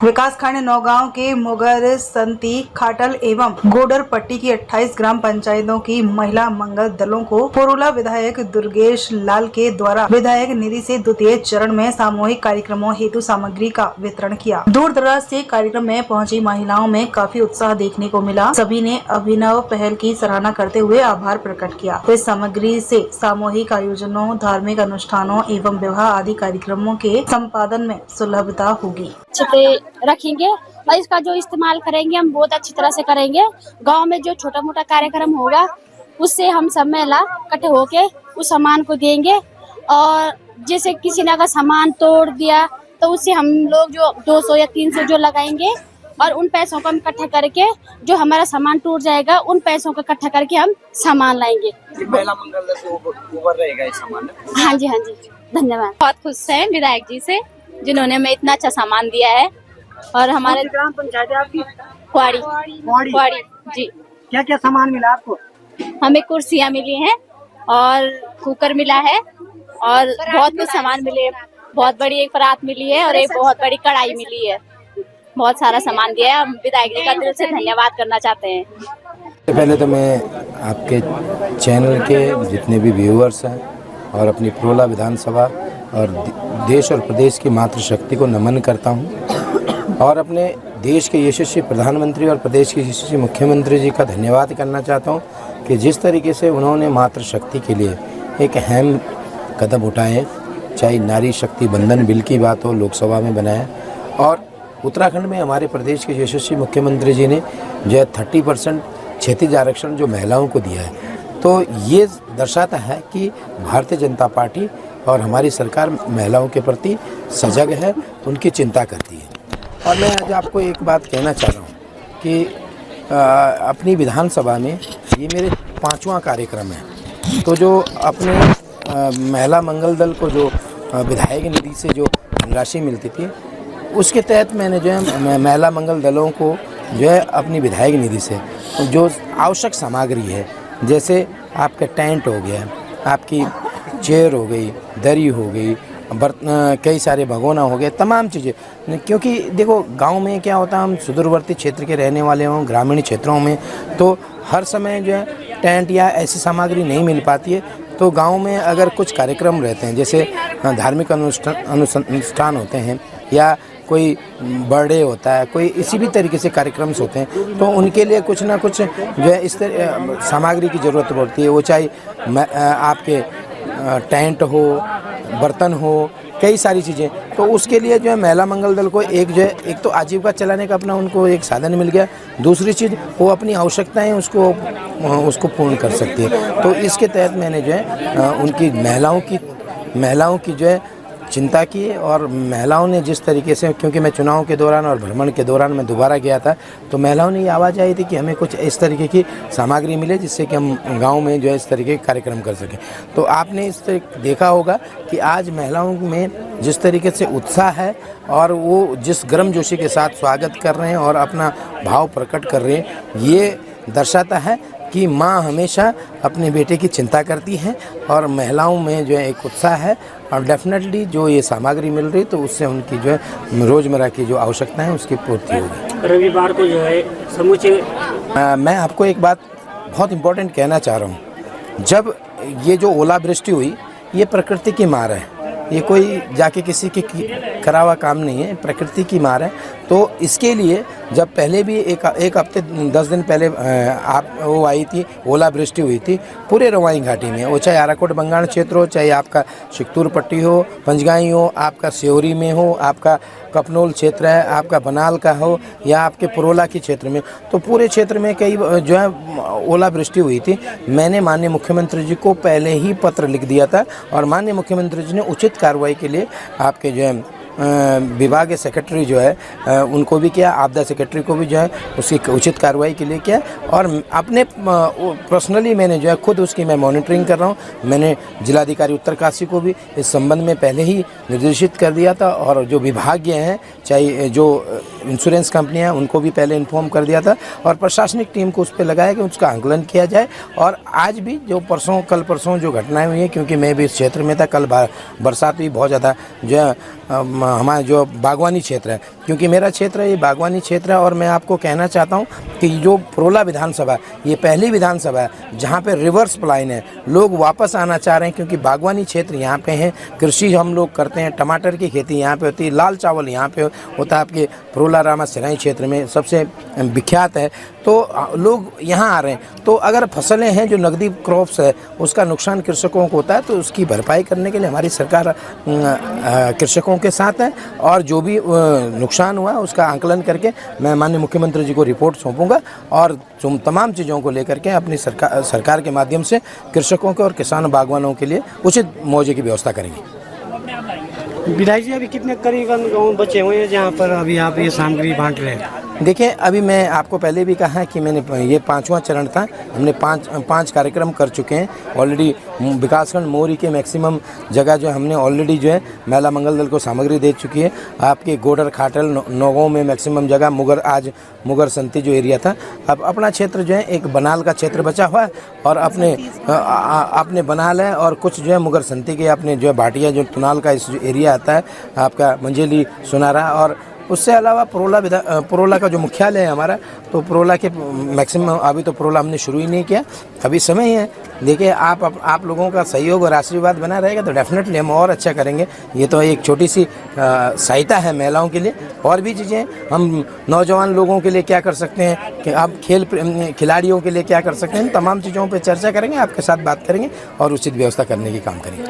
विकासखंड नौगांव के मुगर, संती, खाटल एवं गोडर पट्टी की 28 ग्राम पंचायतों की महिला मंगल दलों को पुरुला विधायक दुर्गेश लाल के द्वारा विधायक निधि से द्वितीय चरण में सामूहिक कार्यक्रमों हेतु सामग्री का वितरण किया। दूर दराज से कार्यक्रम में पहुंची महिलाओं में काफी उत्साह देखने को मिला। सभी ने अभिनव पहल की सराहना करते हुए आभार प्रकट किया। इस सामग्री से सामूहिक आयोजनों, धार्मिक अनुष्ठानों एवं विवाह आदि कार्यक्रमों के संपादन में सुलभता होगी। रखेंगे और इसका जो इस्तेमाल करेंगे हम बहुत अच्छी तरह से करेंगे। गांव में जो छोटा मोटा कार्यक्रम होगा उससे हम सब महिला इकट्ठे होके उस सामान को देंगे और जैसे किसी ने अगर सामान तोड़ दिया तो उससे हम लोग जो 200 या 300 जो लगाएंगे और उन पैसों को हम इकट्ठा करके जो हमारा सामान टूट जाएगा उन पैसों को इकट्ठा करके हम सामान लाएंगे। महिला मंगल से ऊपर रहेगा ये सामान। हाँ जी धन्यवाद। बहुत खुश है विधायक जी से जिन्होंने हमें इतना अच्छा सामान दिया है। और हमारे ग्राम पंचायत आपकी क्वाड़ी जी। क्या क्या सामान मिला आपको? हमें कुर्सियाँ मिली हैं और कुकर मिला है और बहुत कुछ सामान मिले। बहुत बड़ी एक परात मिली है और एक बहुत बड़ी कढ़ाई मिली है। बहुत सारा सामान दिया है। हम विधायक जी का दिल से धन्यवाद करना चाहते हैं। पहले तो मैं आपके चैनल के जितने भी व्यूअर्स हैं और अपनी पुरुला विधानसभा और देश और प्रदेश की मातृशक्ति को नमन करता हूं और अपने देश के यशस्वी प्रधानमंत्री और प्रदेश के यशस्वी मुख्यमंत्री जी का धन्यवाद करना चाहता हूं कि जिस तरीके से उन्होंने मातृशक्ति के लिए एक अहम कदम उठाए, चाहे नारी शक्ति बंधन बिल की बात हो, लोकसभा में बनाया और उत्तराखंड में हमारे प्रदेश के यशस्वी मुख्यमंत्री जी ने जो है 30% क्षैतिज आरक्षण जो महिलाओं को दिया है, तो ये दर्शाता है कि भारतीय जनता पार्टी और हमारी सरकार महिलाओं के प्रति सजग है, उनकी चिंता करती है। और मैं आज आपको एक बात कहना चाह रहा हूँ कि अपनी विधानसभा में ये मेरे 5वां कार्यक्रम है। तो जो अपने महिला मंगल दल को जो विधायक निधि से जो धनराशि मिलती थी उसके तहत मैंने जो है महिला मंगल दलों को जो है अपनी विधायक निधि से जो आवश्यक सामग्री है, जैसे आपका टेंट हो गया, आपकी चेयर हो गई, दरी हो गई, कई सारे भगोना हो गए, तमाम चीज़ें। क्योंकि देखो गांव में क्या होता है, हम सुदूरवर्ती क्षेत्र के रहने वाले हों, ग्रामीण क्षेत्रों में तो हर समय जो है टेंट या ऐसी सामग्री नहीं मिल पाती है। तो गांव में अगर कुछ कार्यक्रम रहते हैं, जैसे धार्मिक अनुष्ठान होते हैं या कोई बर्थडे होता है, कोई इसी भी तरीके से कार्यक्रम्स होते हैं, तो उनके लिए कुछ ना कुछ जो है इस तरह सामग्री की ज़रूरत पड़ती है। वो चाहे आपके टेंट हो, बर्तन हो, कई सारी चीज़ें। तो उसके लिए जो है महिला मंगल दल को एक जो है एक तो आजीविका चलाने का अपना उनको एक साधन मिल गया, दूसरी चीज़ वो अपनी आवश्यकताएं उसको पूर्ण कर सकती है। तो इसके तहत मैंने जो है उनकी महिलाओं की जो है चिंता की और महिलाओं ने जिस तरीके से, क्योंकि मैं चुनाव के दौरान और भ्रमण के दौरान मैं दोबारा गया था, तो महिलाओं ने ये आवाज़ आई थी कि हमें कुछ इस तरीके की सामग्री मिले जिससे कि हम गांव में जो है इस तरीके के कार्यक्रम कर सकें। तो आपने इस तरह देखा होगा कि आज महिलाओं में जिस तरीके से उत्साह है और वो जिस गर्मजोशी के साथ स्वागत कर रहे हैं और अपना भाव प्रकट कर रहे हैं, ये दर्शाता है कि माँ हमेशा अपने बेटे की चिंता करती है और महिलाओं में जो है एक उत्साह है और डेफिनेटली जो ये सामग्री मिल रही तो उससे उनकी जो है रोज़मर्रा की जो आवश्यकता है उसकी पूर्ति होगी। रविवार को जो है समूचे मैं आपको एक बात बहुत इम्पोर्टेंट कहना चाह रहा हूँ। जब ये जो ओलावृष्टि हुई, ये प्रकृति की मार है, ये कोई जाके किसी की करा हुआ काम नहीं है, प्रकृति की मार है। तो इसके लिए जब पहले भी एक हफ्ते 10 दिन पहले वो आई थी, ओलावृष्टि हुई थी पूरे रवाई घाटी में, वो चाहे आराकोट बंगाल क्षेत्र हो, चाहे आपका शिकतूर पट्टी हो, पंचगाई हो, आपका सेवरी में हो, आपका कपनोल क्षेत्र है, आपका बनाल का हो या आपके पुरोला के क्षेत्र में, तो पूरे क्षेत्र में कई जो है ओलावृष्टि हुई थी। मैंने माननीय मुख्यमंत्री जी को पहले ही पत्र लिख दिया था और माननीय मुख्यमंत्री जी ने उचित कार्रवाई के लिए आपके जो है विभागीय सेक्रेटरी जो है उनको भी किया, आपदा सेक्रेटरी को भी जो है उसकी उचित कार्रवाई के लिए किया और अपने पर्सनली मैंने जो है खुद उसकी मैं मॉनिटरिंग कर रहा हूँ। मैंने जिलाधिकारी उत्तरकाशी को भी इस संबंध में पहले ही निर्देशित कर दिया था और जो विभागीय हैं, चाहे जो इंश्योरेंस कंपनियां उनको भी पहले इन्फॉर्म कर दिया था और प्रशासनिक टीम को उस पर लगाया कि उसका आंकलन किया जाए। और आज भी जो कल परसों जो घटनाएं हुई हैं, क्योंकि मैं भी इस क्षेत्र में था, कल बरसात भी बहुत ज़्यादा जो है हमारा जो बागवानी क्षेत्र है, क्योंकि मेरा क्षेत्र ये बागवानी क्षेत्र है। और मैं आपको कहना चाहता हूँ कि जो प्रोला विधानसभा ये पहली विधानसभा है जहाँ पे रिवर्स पलायन है, लोग वापस आना चाह रहे हैं, क्योंकि बागवानी क्षेत्र यहाँ पे है, कृषि हम लोग करते हैं, टमाटर की खेती यहाँ पे होती है, लाल चावल यहाँ पे होता है, आपके प्रोला रामा सिराई क्षेत्र में सबसे विख्यात है, तो लोग यहाँ आ रहे हैं। तो अगर फसलें हैं जो नकदी क्रॉप्स है उसका नुकसान कृषकों को होता है, तो उसकी भरपाई करने के लिए हमारी सरकार कृषकों के साथ है। और जो भी नुकसान हुआ है उसका आंकलन करके मैं माननीय मुख्यमंत्री जी को रिपोर्ट सौंपूंगा और तमाम चीज़ों को लेकर के अपनी सरकार के माध्यम से कृषकों के और किसान बागवानों के लिए उचित मुआवजे की व्यवस्था करेंगे। विधायक जी, अभी कितने करीबन गाँव बचे हुए हैं जहाँ पर अभी आप ये सामग्री बांट रहे हैं? देखिए, अभी मैं आपको पहले भी कहा कि मैंने ये 5वां चरण था, हमने पाँच कार्यक्रम कर चुके हैं ऑलरेडी। विकासखंड मोरी के मैक्सिमम जगह जो हमने ऑलरेडी जो है महिला मंगल दल को सामग्री दे चुकी है। आपके गोडर खाटल नौगांव में मैक्सिमम जगह मुगर संती जो एरिया था। अब अपना क्षेत्र जो है एक बनाल का क्षेत्र बचा हुआ है और अपने बनाल है और कुछ जो है मुगर संती के अपने जो है भाटिया जो तुनाल का इस एरिया आता है आपका मंजेली सुनारा। और उससे अलावा प्रोला का जो मुख्यालय है हमारा, तो प्रोला के मैक्सिमम अभी तो प्रोला हमने शुरू ही नहीं किया, अभी समय ही है। देखिए, आप लोगों का सहयोग और आशीर्वाद बना रहेगा तो डेफिनेटली हम और अच्छा करेंगे। ये तो एक छोटी सी सहायता है महिलाओं के लिए। और भी चीज़ें हम नौजवान लोगों के लिए क्या कर सकते हैं, कि आप खिलाड़ियों के लिए क्या कर सकते हैं, तमाम चीज़ों पर चर्चा करेंगे, आपके साथ बात करेंगे और उचित व्यवस्था करने की काम करेंगे।